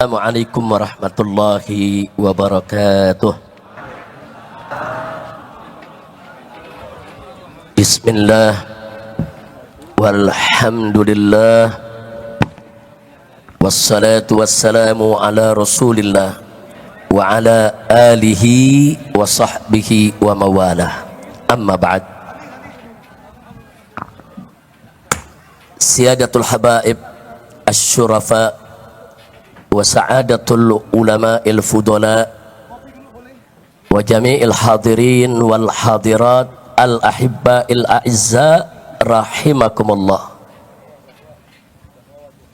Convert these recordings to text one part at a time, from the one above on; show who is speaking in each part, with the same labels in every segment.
Speaker 1: Assalamualaikum warahmatullahi wabarakatuh. Bismillah walhamdulillah wassalatu wassalamu ala rasulillah wa ala alihi wa sahbihi wa mawalah. Amma ba'd. Siyadatul habaib asy-syurafa wa sa'adatul ulama'il fudala wa jami'il hadirin wal hadirat al ahibba'il a'izza rahimakumullah.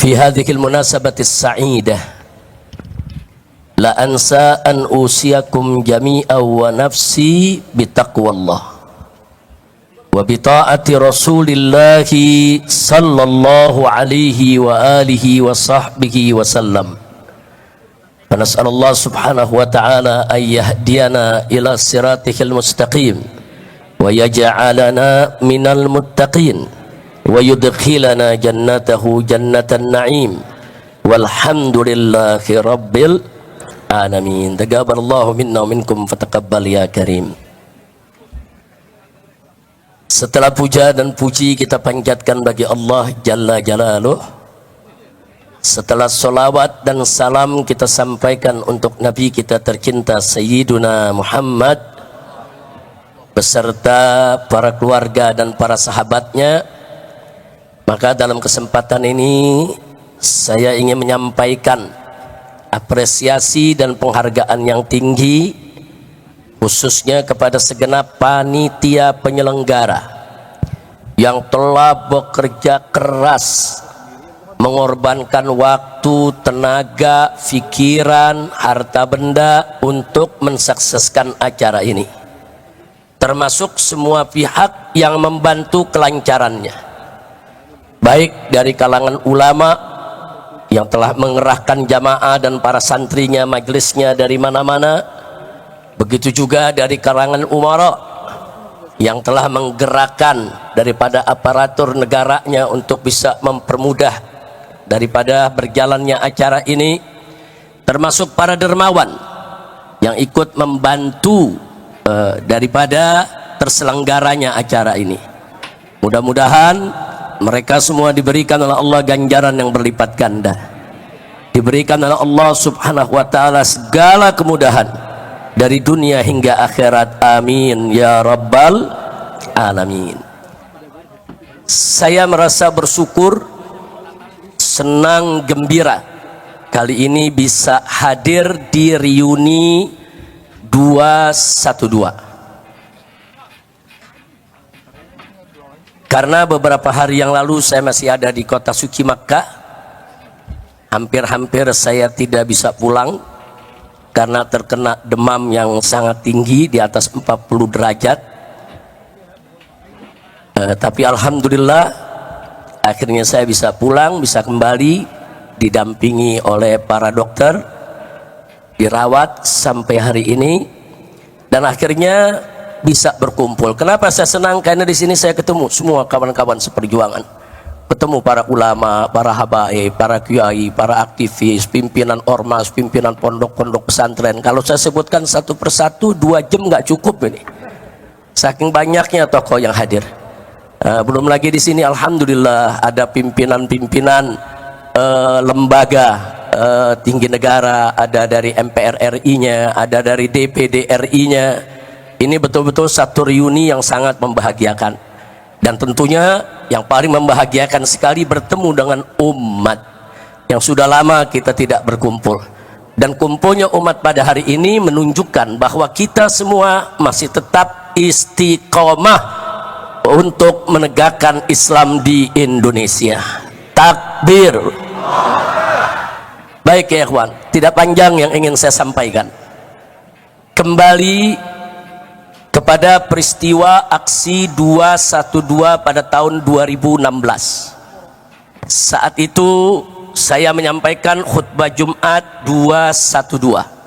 Speaker 1: Fi hadhil munasabati as-sa'idah la ansa an usiyakum jami'an wa nafsi bitaqwallah wa bita'ati rasulillahi sallallahu alaihi wa alihi wa sahbihi wa sallam. Wa nas'alullah subhanahu wa ta'ala an yahdiyana ila siratihil mustaqim wa yaj'alana minal muttaqin wa yudkhilana jannatahu jannatan na'im walhamdulillahi rabbil alamin. Taqabbalallahu minna wa minkum fataqabbal ya karim. Setelah puja dan puji kita panjatkan bagi Allah Jalla Jalaluh, setelah solawat dan salam kita sampaikan untuk Nabi kita tercinta Sayyiduna Muhammad beserta para keluarga dan para sahabatnya, maka dalam kesempatan ini saya ingin menyampaikan apresiasi dan penghargaan yang tinggi khususnya kepada segenap panitia penyelenggara yang telah bekerja keras mengorbankan waktu, tenaga, pikiran, harta benda untuk mensukseskan acara ini, termasuk semua pihak yang membantu kelancarannya, baik dari kalangan ulama yang telah mengerahkan jamaah dan para santrinya, majelisnya dari mana-mana, begitu juga dari kalangan umara yang telah menggerakkan daripada aparatur negaranya untuk bisa mempermudah daripada berjalannya acara ini, termasuk para dermawan yang ikut membantu daripada terselenggaranya acara ini. Mudah-mudahan mereka semua diberikan oleh Allah ganjaran yang berlipat ganda, diberikan oleh Allah subhanahu wa ta'ala segala kemudahan dari dunia hingga akhirat, amin ya rabbal alamin. Saya merasa bersyukur, senang, gembira kali ini bisa hadir di reuni 212, karena beberapa hari yang lalu saya masih ada di kota suci Makkah. Hampir-hampir saya tidak bisa pulang karena terkena demam yang sangat tinggi di atas 40 derajat. Tapi alhamdulillah akhirnya saya bisa pulang, bisa kembali didampingi oleh para dokter, dirawat sampai hari ini, dan akhirnya bisa berkumpul. Kenapa saya senang? Karena di sini saya ketemu semua kawan-kawan seperjuangan, ketemu para ulama, para habaib, para kiai, para aktivis, pimpinan ormas, pimpinan pondok-pondok pesantren. Kalau saya sebutkan satu persatu 2 jam nggak cukup ini, saking banyaknya tokoh yang hadir. Belum lagi di sini alhamdulillah ada pimpinan-pimpinan lembaga tinggi negara, ada dari MPR RI-nya, ada dari DPD RI-nya. Ini betul-betul satu reuni yang sangat membahagiakan, dan tentunya yang paling membahagiakan sekali bertemu dengan umat yang sudah lama kita tidak berkumpul. Dan kumpulnya umat pada hari ini menunjukkan bahwa kita semua masih tetap istiqomah untuk menegakkan Islam di Indonesia. Takbir. Baik ya ikhwan, tidak panjang yang ingin saya sampaikan. Kembali kepada peristiwa aksi 212 pada tahun 2016. Saat itu saya menyampaikan khutbah Jumat 212,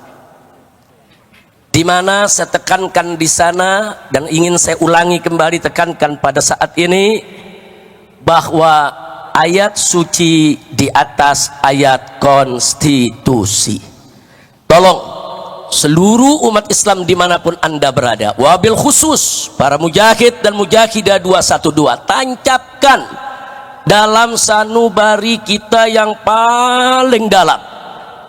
Speaker 1: di mana saya tekankan di sana dan ingin saya ulangi kembali, tekankan pada saat ini, bahwa ayat suci di atas ayat konstitusi. Tolong seluruh umat Islam dimanapun anda berada, wabil khusus para mujahid dan mujahidah 212, tancapkan dalam sanubari kita yang paling dalam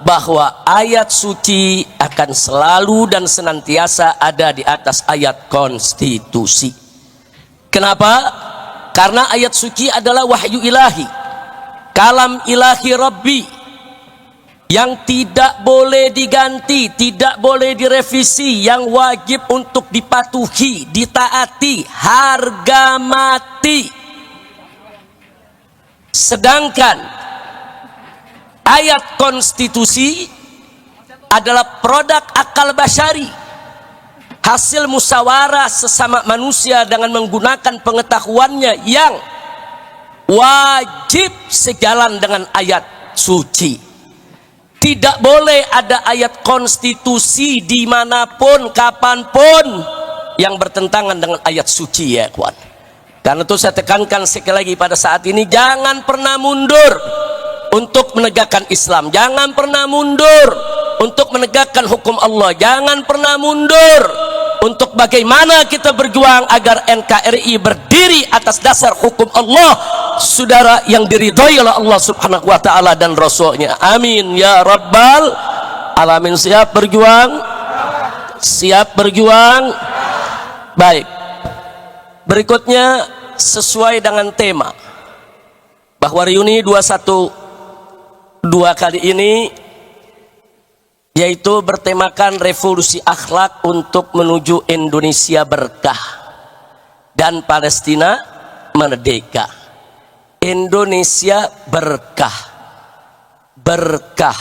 Speaker 1: bahwa ayat suci akan selalu dan senantiasa ada di atas ayat konstitusi. Kenapa? Karena ayat suci adalah wahyu ilahi, kalam ilahi Rabbi, yang tidak boleh diganti, tidak boleh direvisi, yang wajib untuk dipatuhi, ditaati, harga mati. Sedangkan ayat konstitusi adalah produk akal basyari, hasil musyawarah sesama manusia dengan menggunakan pengetahuannya yang wajib sejalan dengan ayat suci. Tidak boleh ada ayat konstitusi dimanapun, kapanpun yang bertentangan dengan ayat suci, ya kawan. Karena itu saya tekankan sekali lagi pada saat ini, jangan pernah mundur untuk menegakkan Islam, jangan pernah mundur untuk menegakkan hukum Allah, jangan pernah mundur untuk bagaimana kita berjuang agar NKRI berdiri atas dasar hukum Allah, saudara, yang diridhoi oleh Allah Subhanahu wa taala dan Rasulnya. Amin ya rabbal alamin. Siap berjuang? Siap berjuang? Baik. Berikutnya sesuai dengan tema bahwa reuni 212 kali ini yaitu bertemakan revolusi akhlak untuk menuju Indonesia berkah dan Palestina merdeka. Indonesia berkah, berkah,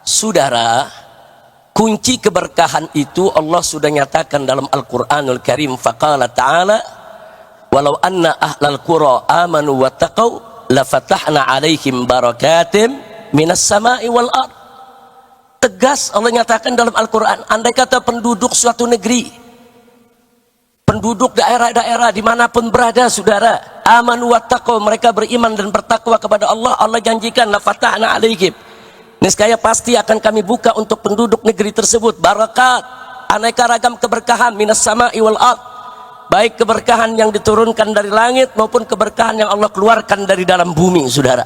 Speaker 1: saudara. Kunci keberkahan itu Allah sudah nyatakan dalam Al-Quranul Karim. Faqala ta'ala walau anna ahlal qura amanu wattaqau lafatahna alaihim barakatim minas sama'i wal ard. Tegas Allah nyatakan dalam Al-Quran, andai kata penduduk suatu negeri, penduduk daerah-daerah dimanapun berada, saudara, amanu wattaqau, mereka beriman dan bertakwa kepada Allah, Allah janjikan lafatahna alaihim, niscaya pasti akan kami buka untuk penduduk negeri tersebut barakat, aneka ragam keberkahan, minas sama'i wal ard, baik keberkahan yang diturunkan dari langit maupun keberkahan yang Allah keluarkan dari dalam bumi, saudara.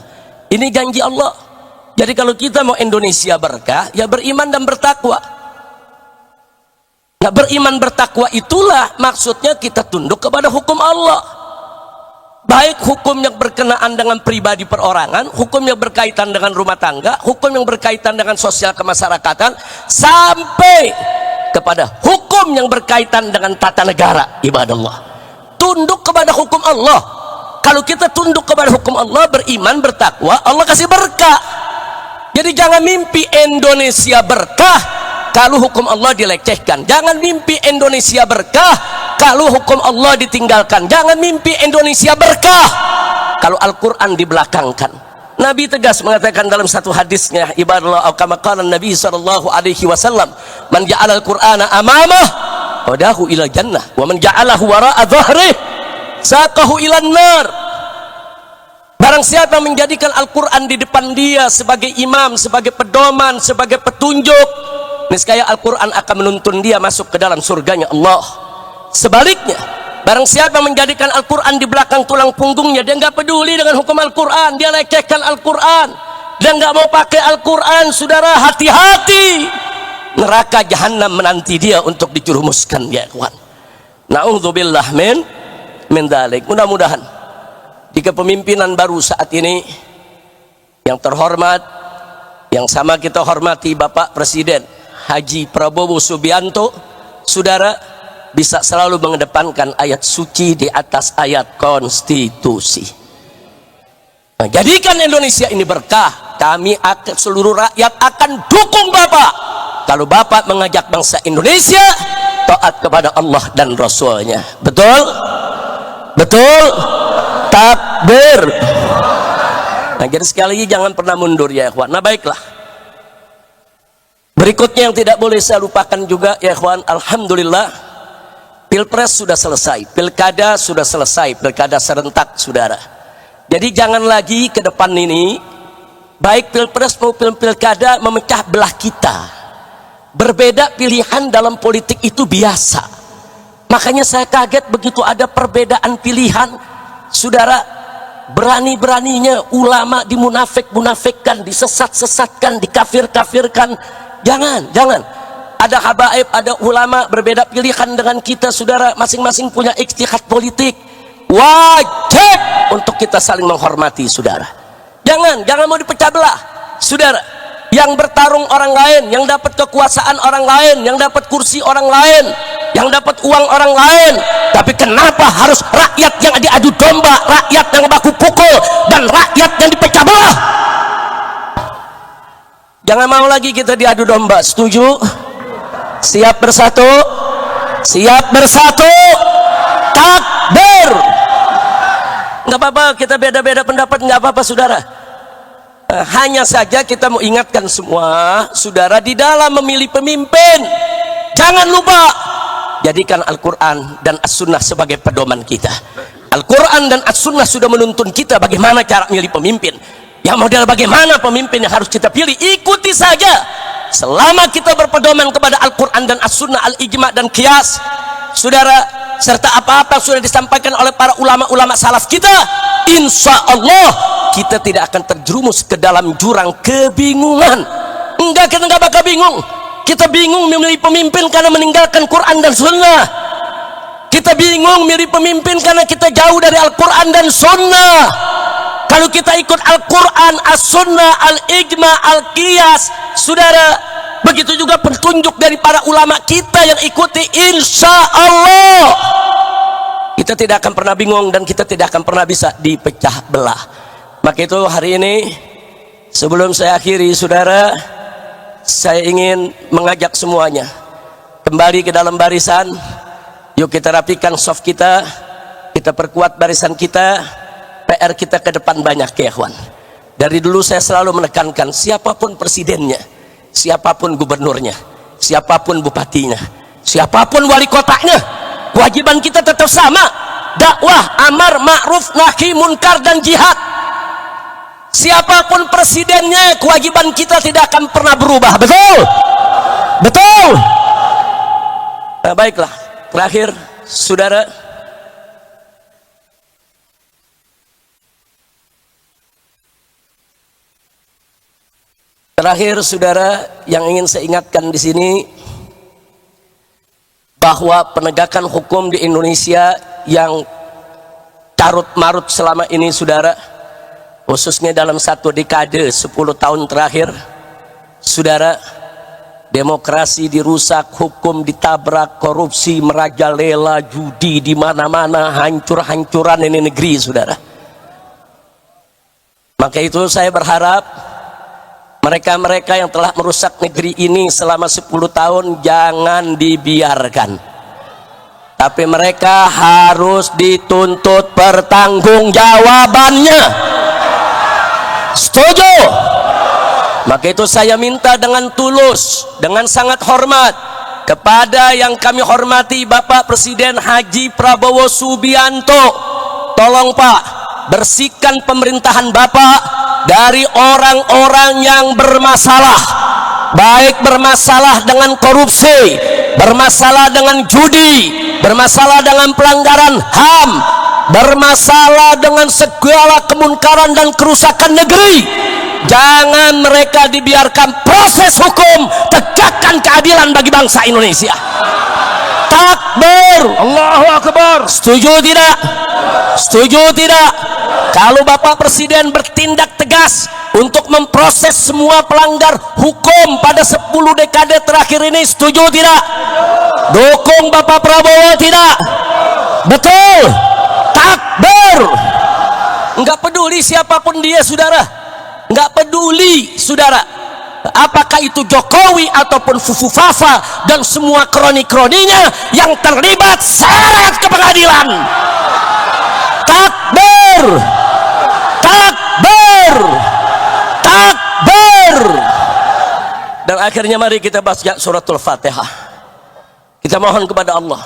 Speaker 1: Ini janji Allah. Jadi kalau kita mau Indonesia berkah, ya beriman dan bertakwa. Nah, beriman bertakwa itulah maksudnya kita tunduk kepada hukum Allah, baik hukum yang berkenaan dengan pribadi perorangan, hukum yang berkaitan dengan rumah tangga, hukum yang berkaitan dengan sosial kemasyarakatan, sampai kepada hukum yang berkaitan dengan tata negara. Ibadah Allah, tunduk kepada hukum Allah. Kalau kita tunduk kepada hukum Allah, beriman bertakwa, Allah kasih berkah. Jadi jangan mimpi Indonesia berkah kalau hukum Allah dilecehkan. Jangan mimpi Indonesia berkah kalau hukum Allah ditinggalkan. Jangan mimpi Indonesia berkah kalau Al-Quran dibelakangkan. Nabi tegas mengatakan dalam satu hadisnya, ibadah kama qala Nabi sallallahu alaihi wasallam, man ja'ala al-Qur'ana amamah wadahu ila jannah wa man ja'alahu wara'a dhahrih saqahu ila nar. Barang siapa menjadikan Al-Quran di depan dia sebagai imam, sebagai pedoman, sebagai petunjuk, niscaya Al-Quran akan menuntun dia masuk ke dalam surganya Allah. Sebaliknya, barang siapa menjadikan Al-Quran di belakang tulang punggungnya, dia nggak peduli dengan hukum Al-Quran, dia lecehkan Al-Quran, dia nggak mau pakai Al-Quran, saudara, hati-hati, neraka jahanam menanti dia untuk dijerumuskan, ya kawan. Na'udzubillah min dzalik. Mudah-mudahan di kepemimpinan baru saat ini yang terhormat, yang sama kita hormati Bapak Presiden Haji Prabowo Subianto, saudara, bisa selalu mengedepankan ayat suci di atas ayat konstitusi. Nah, jadikan Indonesia ini berkah. Kami akan, seluruh rakyat akan dukung Bapak kalau Bapak mengajak bangsa Indonesia taat kepada Allah dan Rasulnya. Betul? Betul? Takbir. Nah, jadi sekali lagi jangan pernah mundur, ya ikhwan. Nah, baiklah. Berikutnya yang tidak boleh saya lupakan juga, ya ikhwan, alhamdulillah Pilpres sudah selesai, pilkada sudah selesai, pilkada serentak, saudara. Jadi jangan lagi ke depan ini baik pilpres maupun pilkada memecah belah kita. Berbeda pilihan dalam politik itu biasa. Makanya saya kaget begitu ada perbedaan pilihan, saudara, berani-beraninya ulama dimunafik-munafikkan, disesat-sesatkan, dikafir-kafirkan. Jangan. Ada habaib, ada ulama berbeda pilihan dengan kita, saudara, masing-masing punya ijtihad politik. Wajib untuk kita saling menghormati, saudara. Jangan mau dipecah belah, saudara. Yang bertarung orang lain, yang dapat kekuasaan orang lain, yang dapat kursi orang lain, yang dapat uang orang lain. Tapi kenapa harus rakyat yang diadu domba, rakyat yang baku pukul, dan rakyat yang dipecah belah? Jangan mau lagi kita diadu domba. Setuju? Siap bersatu? Siap bersatu? Takbir! Nggak apa-apa, kita beda-beda pendapat, nggak apa-apa, saudara. Hanya saja kita mau ingatkan semua, saudara, di dalam memilih pemimpin, jangan lupa jadikan Al-Quran dan As-Sunnah sebagai pedoman kita. Al-Quran dan As-Sunnah sudah menuntun kita bagaimana cara milih pemimpin. Yang model bagaimana pemimpin yang harus kita pilih, ikuti saja. Selama kita berpedoman kepada Al-Quran dan As-Sunnah, Al-Ijma' dan Qiyas, saudara, serta apa-apa yang sudah disampaikan oleh para ulama-ulama salaf kita, insya Allah kita tidak akan terjerumus ke dalam jurang kebingungan. Enggak, kita enggak bakal bingung. Kita bingung memilih pemimpin karena meninggalkan Quran dan Sunnah. Kita bingung milih pemimpin karena kita jauh dari Al-Quran dan Sunnah. Kalau kita ikut Al-Quran, As-Sunnah, Al-Ijma', Al-Qiyas, saudara, begitu juga petunjuk dari para ulama kita yang ikuti, insya Allah kita tidak akan pernah bingung dan kita tidak akan pernah bisa dipecah belah. Maka itu hari ini sebelum saya akhiri, saudara, saya ingin mengajak semuanya kembali ke dalam barisan. Yuk kita rapikan soft kita perkuat barisan kita. PR kita ke depan banyak, ya ikhwan. Dari dulu saya selalu menekankan, siapapun presidennya, siapapun gubernurnya, siapapun bupatinya, siapapun wali kotanya, kewajiban kita tetap sama, dakwah, amar ma'ruf, nahi munkar, dan jihad. Siapapun presidennya, kewajiban kita tidak akan pernah berubah. Betul. Nah, baiklah, terakhir, saudara, yang ingin saya ingatkan di sini, bahwa penegakan hukum di Indonesia yang carut marut selama ini, saudara, khususnya dalam satu dekade 10 tahun terakhir, saudara, demokrasi dirusak, hukum ditabrak, korupsi merajalela, judi di mana-mana, hancur-hancuran ini negeri, saudara. Maka itu saya berharap mereka-mereka yang telah merusak negeri ini selama 10 tahun jangan dibiarkan, tapi mereka harus dituntut pertanggungjawabannya. Setuju? Maka itu saya minta dengan tulus, dengan sangat hormat kepada yang kami hormati Bapak Presiden Haji Prabowo Subianto, tolong Pak, bersihkan pemerintahan Bapak dari orang-orang yang bermasalah, baik bermasalah dengan korupsi, bermasalah dengan judi, bermasalah dengan pelanggaran HAM, bermasalah dengan segala kemunkaran dan kerusakan negeri. Jangan mereka dibiarkan, proses hukum, tegakkan keadilan bagi bangsa Indonesia. Takbir, Allahu Akbar. Setuju tidak? Setuju tidak? Kalau Bapak Presiden bertindak tegas untuk memproses semua pelanggar hukum pada 10 dekade terakhir ini, setuju tidak? Dukung Bapak Prabowo tidak? Betul? Takbir. Enggak peduli siapapun dia, saudara. Enggak peduli, saudara, apakah itu Jokowi ataupun Fufu Fafa dan semua kroni-kroninya yang terlibat, seret ke pengadilan. Takbir. Takbir. Takbir. Dan akhirnya mari kita baca suratul Fatihah. Kita mohon kepada Allah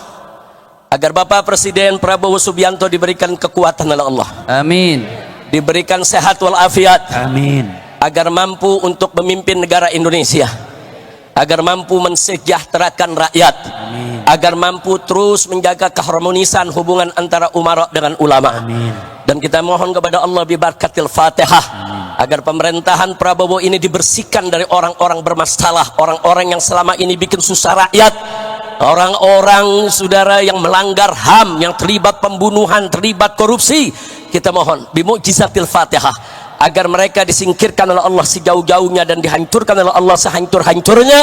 Speaker 1: agar Bapak Presiden Prabowo Subianto diberikan kekuatan oleh Allah.
Speaker 2: Amin.
Speaker 1: diberikan sehat walafiat,
Speaker 2: Amin.
Speaker 1: agar mampu untuk memimpin negara Indonesia, agar mampu mensejahterakan rakyat,
Speaker 2: Amin.
Speaker 1: agar mampu terus menjaga keharmonisan hubungan antara umara dengan ulama.
Speaker 2: Amin.
Speaker 1: Dan kita mohon kepada Allah bibarakatil Fatihah, agar pemerintahan Prabowo ini dibersihkan dari orang-orang bermasalah, orang-orang yang selama ini bikin susah rakyat, orang-orang saudara yang melanggar HAM, yang terlibat pembunuhan, terlibat korupsi. Kita mohon bimu'jizatil Fatihah agar mereka disingkirkan oleh Allah sejauh-jauhnya dan dihancurkan oleh Allah sehancur-hancurnya,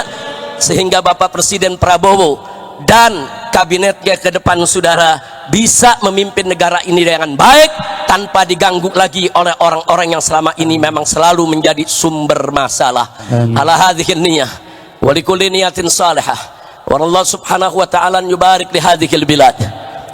Speaker 1: sehingga Bapak Presiden Prabowo dan kabinetnya ke depan saudara bisa memimpin negara ini dengan baik tanpa diganggu lagi oleh orang-orang yang selama ini memang selalu menjadi sumber masalah. Ala hadhihi niyah wa likulli niyatin salihah, wa Allah subhanahu wa ta'ala an yubarik li hadhihi bilad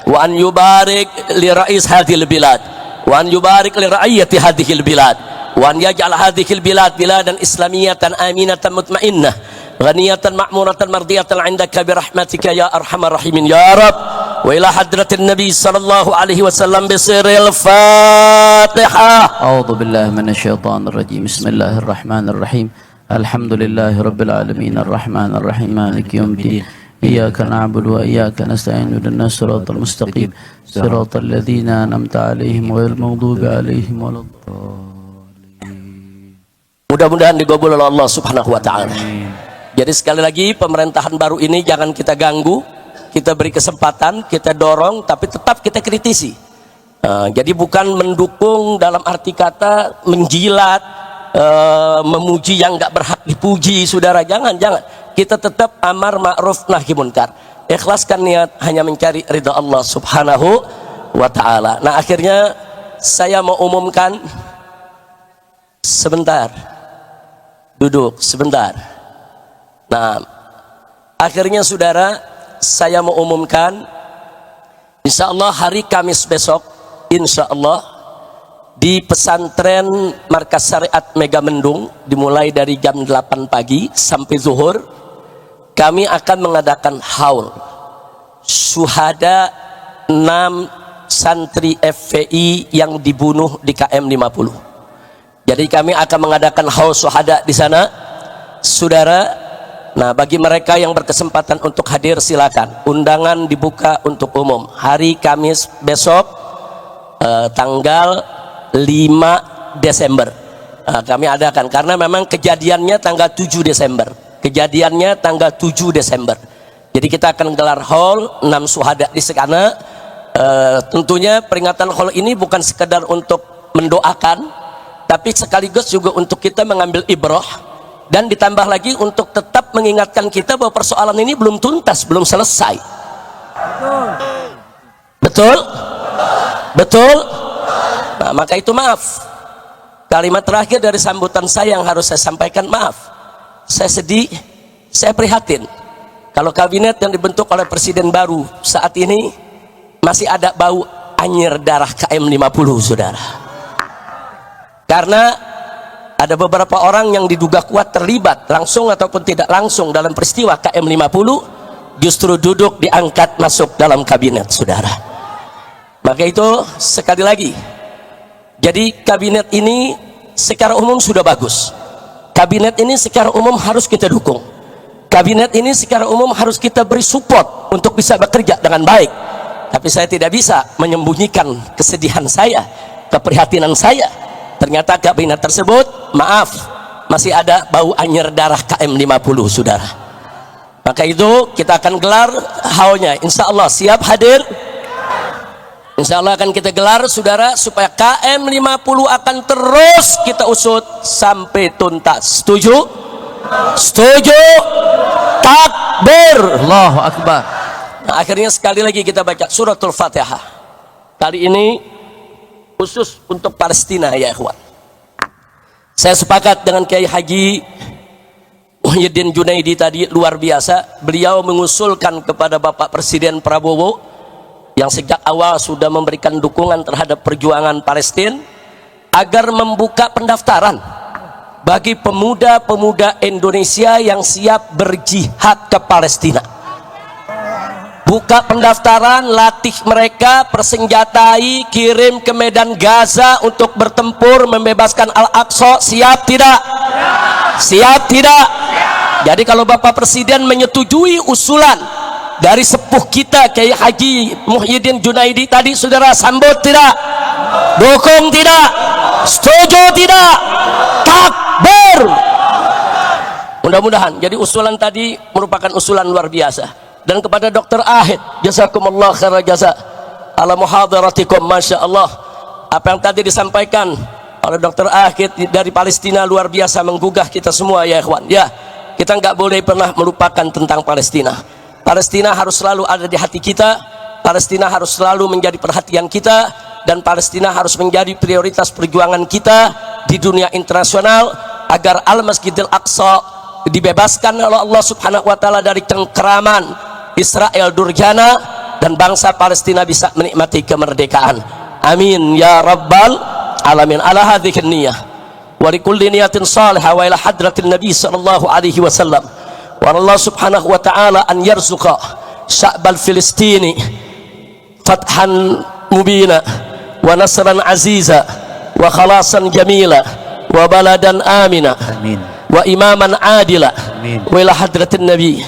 Speaker 1: wa an yubarik li rais hadhihi bilad wa an yubarik li ra'iyyati hadhihi bilad wa an yaj'al hadhihi bilad biladan islamiyatan aminatan mutmainnah ghaniyatan ma'munatan mardiyatan 'indaka bi rahmatika ya arhamar rahimin ya rab. Wa ila hadratin nabi sallallahu alaihi wasallam bi sirril Fatihah.
Speaker 2: A'udzu billahi minasyaitonir rajim. Bismillahirrahmanirrahim. Alhamdulillahi rabbil alamin arrahmanir rahim maliki yaumiddin. Iyyaka na'budu wa iyyaka nasta'in ihdinas siratal mustaqim siratal ladzina an'amta 'alaihim ghairil maghdubi 'alaihim waladdallin.
Speaker 1: Mudah-mudahan digabul oleh Allah Subhanahu wa taala. Jadi sekali lagi pemerintahan baru ini jangan kita ganggu, kita beri kesempatan, kita dorong, tapi tetap kita kritisi. Jadi bukan mendukung dalam arti kata menjilat, memuji yang nggak berhak dipuji, saudara. Jangan. Kita tetap amar ma'ruf nahi munkar. Ikhlaskan niat hanya mencari ridha Allah Subhanahu wa taala. Nah, akhirnya saya mau umumkan sebentar. Duduk sebentar. Nah, akhirnya saudara, saya mau umumkan insya Allah hari Kamis besok, insya Allah di pesantren Markas Syariat Megamendung, dimulai dari jam 8 pagi sampai zuhur, kami akan mengadakan haul syuhada 6 santri FPI yang dibunuh di KM 50. Jadi kami akan mengadakan haul syuhada di sana, saudara. Nah, bagi mereka yang berkesempatan untuk hadir silakan. Undangan dibuka untuk umum. Hari Kamis besok tanggal 5 Desember. Kami adakan karena memang kejadiannya tanggal 7 Desember. Kejadiannya tanggal 7 Desember. Jadi kita akan gelar haul 6 syuhada di sana. Tentunya peringatan haul ini bukan sekedar untuk mendoakan, tapi sekaligus juga untuk kita mengambil ibrah. Dan ditambah lagi untuk tetap mengingatkan kita bahwa persoalan ini belum tuntas, belum selesai. Betul? Betul? Nah, maka itu maaf. Kalimat terakhir dari sambutan saya yang harus saya sampaikan, maaf. Saya sedih, saya prihatin. Kalau kabinet yang dibentuk oleh presiden baru saat ini masih ada bau anyir darah KM 50, saudara. Karena ada beberapa orang yang diduga kuat terlibat langsung ataupun tidak langsung dalam peristiwa KM 50 justru duduk diangkat masuk dalam kabinet, saudara. Maka itu sekali lagi, jadi kabinet ini secara umum sudah bagus. Kabinet ini secara umum harus kita dukung. Kabinet ini secara umum harus kita beri support untuk bisa bekerja dengan baik. Tapi saya tidak bisa menyembunyikan kesedihan saya, keprihatinan saya. Ternyata kabinet tersebut, maaf, masih ada bau anyir darah KM 50, saudara. Maka itu kita akan gelar haulnya, insya Allah. Siap hadir? Insya Allah akan kita gelar, saudara, supaya KM 50 akan terus kita usut sampai tuntas. Setuju? Setuju? Takbir!
Speaker 2: Allahu Akbar.
Speaker 1: Nah, akhirnya sekali lagi kita baca suratul Fatihah. Kali ini khusus untuk Palestina, ya ikhwan. Saya sepakat dengan Kiai Haji Muhyiddin Junaidi tadi, luar biasa. Beliau mengusulkan kepada Bapak Presiden Prabowo yang sejak awal sudah memberikan dukungan terhadap perjuangan Palestina agar membuka pendaftaran bagi pemuda-pemuda Indonesia yang siap berjihad ke Palestina. buka pendaftaran, latih mereka, persenjatai, kirim ke medan Gaza untuk bertempur membebaskan Al-Aqsa. Siap tidak? Siap tidak? Jadi kalau Bapak Presiden menyetujui usulan dari sepuh kita Kiai Haji Muhyiddin Junaidi tadi, saudara sambut tidak? Dukung tidak? Setuju tidak? Takbir. Mudah-mudahan jadi usulan tadi merupakan usulan luar biasa. Dan kepada Dr. Ahid, jazakumullah khairan jasa ala muhadaratikum, masya Allah. Apa yang tadi disampaikan oleh Dr. Ahid dari Palestina luar biasa, menggugah kita semua ya ikhwan. Ya, kita nggak boleh pernah melupakan tentang Palestina. Palestina harus selalu ada di hati kita. Palestina harus selalu menjadi perhatian kita, dan Palestina harus menjadi prioritas perjuangan kita di dunia internasional agar Al-Masjidil Aqsa dibebaskan oleh Allah Subhanahu wa taala dari cengkeraman Israel Durjana, dan bangsa Palestina bisa menikmati kemerdekaan. Amin ya rabbal alamin. Ala hadhihi niyyah wa likulli niyatin salihah wa ila hadratin nabi sallallahu alaihi wasallam. Wa Allah Subhanahu wa taala an yarzuqa sya'bal Filistini fathan mubina wa nasran aziza wa khalasan jamila wa baladan amina. Amin. Wa imaman adila. Amin. Wa ila hadratin nabi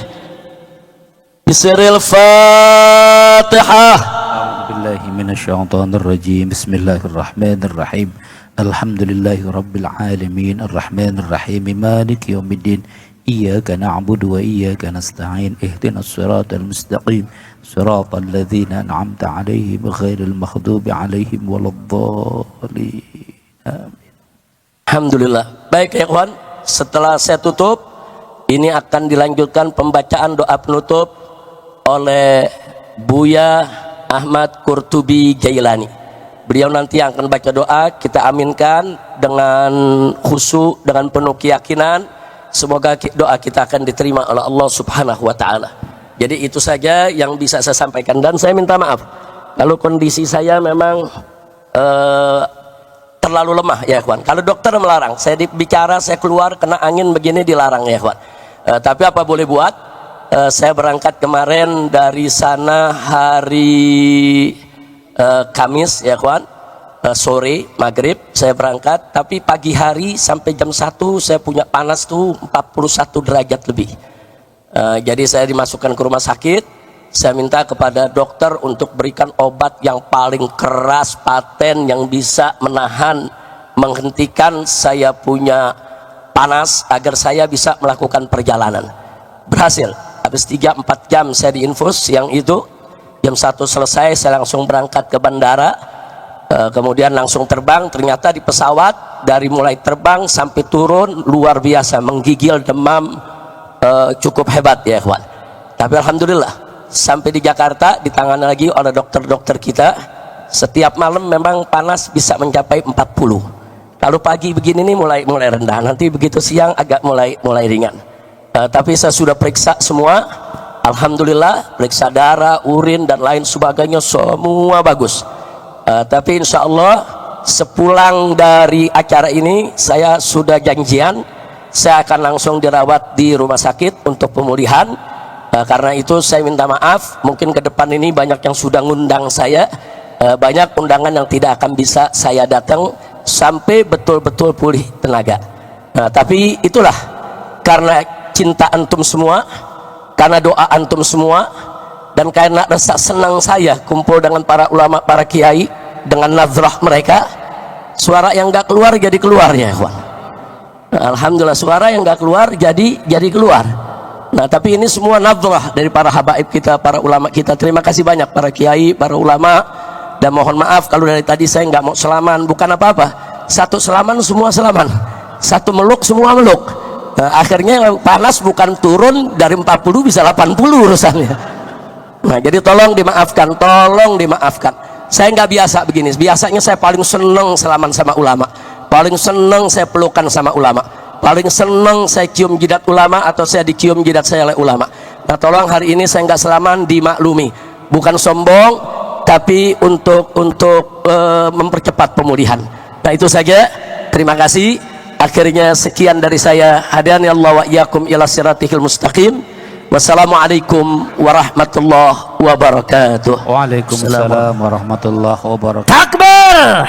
Speaker 1: bisiril Fatihah.
Speaker 3: A'udzubillahi minasyaitonir rajim. Bismillahirrahmanirrahim. Alhamdulillahi rabbil alamin arrahmanir rahim maliki yaumiddin. Iyyaka na'budu wa iyyaka nasta'in. Ihdinas siratal mustaqim. Siratal ladzina an'amta 'alaihim ghairil maghdubi 'alaihim waladdallin. Amin.
Speaker 1: Alhamdulillah. Baik ya ikhwan, setelah saya tutup, ini akan dilanjutkan pembacaan doa penutup oleh Buya Ahmad Qurtubi Jailani. Beliau nanti yang akan baca doa, kita aminkan dengan khusyuk, dengan penuh keyakinan. Semoga doa kita akan diterima oleh Allah Subhanahu wa taala. Jadi itu saja yang bisa saya sampaikan, dan saya minta maaf kalau kondisi saya memang terlalu lemah ya ikhwan. Kalau dokter melarang saya bicara, saya keluar kena angin begini dilarang ya ikhwan. Tapi apa boleh buat, saya berangkat kemarin dari sana hari Kamis ya ikhwan, sore maghrib saya berangkat, tapi pagi hari sampai jam 1 saya punya panas tuh 41 derajat lebih. Jadi saya dimasukkan ke rumah sakit. Saya minta kepada dokter untuk berikan obat yang paling keras, paten, yang bisa menahan, menghentikan saya punya panas agar saya bisa melakukan perjalanan. Berhasil. Habis 3-4 jam saya diinfus yang itu. Jam 1 selesai saya langsung berangkat ke bandara. Kemudian langsung terbang. Ternyata di pesawat dari mulai terbang sampai turun luar biasa, menggigil, demam, cukup hebat ya ikhwan. Tapi alhamdulillah sampai di Jakarta ditangani lagi oleh dokter-dokter kita. Setiap malam memang panas bisa mencapai 40. Kalau pagi begini nih mulai rendah, nanti begitu siang agak mulai ringan. Tapi saya sudah periksa semua, alhamdulillah, periksa darah, urin dan lain sebagainya semua bagus. Tapi insya Allah sepulang dari acara ini saya sudah janjian saya akan langsung dirawat di rumah sakit untuk pemulihan. Karena itu saya minta maaf, mungkin ke depan ini banyak yang sudah ngundang saya, banyak undangan yang tidak akan bisa saya datang sampai betul-betul pulih tenaga. Tapi itulah karena cinta antum semua, karena doa antum semua, dan karena rasa senang saya kumpul dengan para ulama, para kiai, dengan nazrah mereka, suara yang gak keluar jadi keluar ya ikhwan. Alhamdulillah suara yang gak keluar jadi keluar. Nah tapi ini semua nazrah dari para habaib kita, para ulama kita. Terima kasih banyak para kiai, para ulama, dan mohon maaf kalau dari tadi saya nggak mau selaman, bukan apa-apa. Satu selaman semua selaman, satu meluk semua meluk. Akhirnya yang panas bukan turun dari 40 bisa 80 urusannya. Nah jadi tolong dimaafkan, tolong dimaafkan. Saya nggak biasa begini, biasanya saya paling seneng selaman sama ulama, paling seneng saya pelukan sama ulama, paling seneng saya cium jidat ulama atau saya dicium jidat saya oleh ulama. Nah tolong hari ini saya nggak selaman, dimaklumi, bukan sombong tapi untuk mempercepat pemulihan. Nah itu saja, terima kasih. Akhirnya sekian dari saya. Hadani Allah wa iyyakum ila siratil mustaqim. Wassalamualaikum warahmatullahi wabarakatuh.
Speaker 3: Waalaikumsalam warahmatullahi wabarakatuh.
Speaker 1: Takbir.